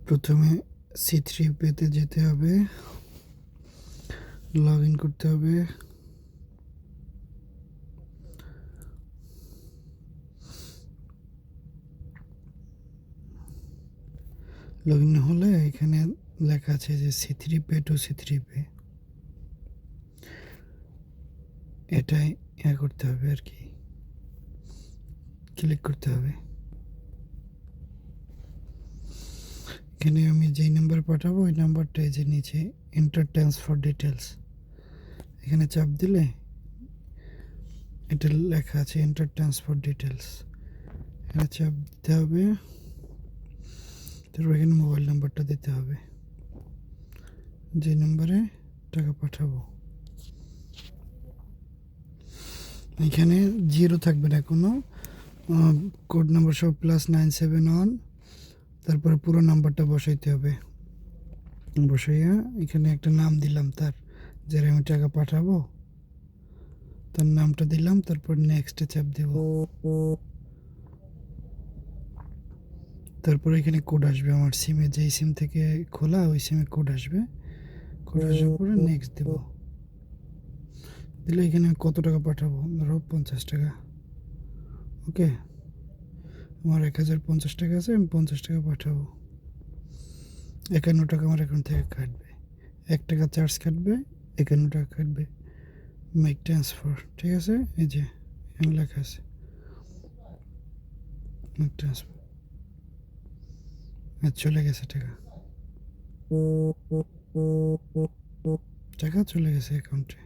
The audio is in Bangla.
প্রথমে C3Pay-তে যেতে হবে, লগ ইন করতে হবে। লগ ইন হলে এখানে লেখা আছে যে C3Pay to C3Pay, এটাই করতে হবে আর কি, ক্লিক করতে হবে। এখানে আমি যেই নাম্বার পাঠাবো ওই নাম্বারটা এই যে নিচে এন্টার ট্রান্সফার ডিটেলস, এখানে চাপ দিলে এটা লেখা আছে এন্টার ট্রান্সফার ডিটেলস, এখানে চাপ দিতে হবে। তারপর এখানে মোবাইল নাম্বারটা দিতে হবে, যে নাম্বারে টাকা পাঠাবো। এখানে জিরো থাকবে না কোনো, কোড নাম্বার সব +971, তারপরে পুরো নাম্বারটা বসাইতে হবে। বসাইয়া এখানে একটা নাম দিলাম তার, যারা আমি টাকা পাঠাবো তার নামটা দিলাম, তারপর নেক্সটে চাপ দেব। তারপর এখানে কোড আসবে, আমার সিমে যেই সিম থেকে খোলা ওই সিমে কোড আসবে, কোড আসার পরে নেক্সট দেব। দিলে এখানে কত টাকা পাঠাবো, ধরো 50 টাকা। ওকে, আমার 1050 টাকা আছে, আমি 50 টাকা পাঠাবো। 51 টাকা আমার অ্যাকাউন্ট থেকে কাটবে, 1 টাকা চার্জ কাটবে, 51 টাকা কাটবে। মেক ট্রান্সফার, ঠিক আছে, এই যে এখানে লেখা আছে মেক ট্রান্সফার। চলে গেছে টাকা, টাকা চলে গেছে অ্যাকাউন্টে।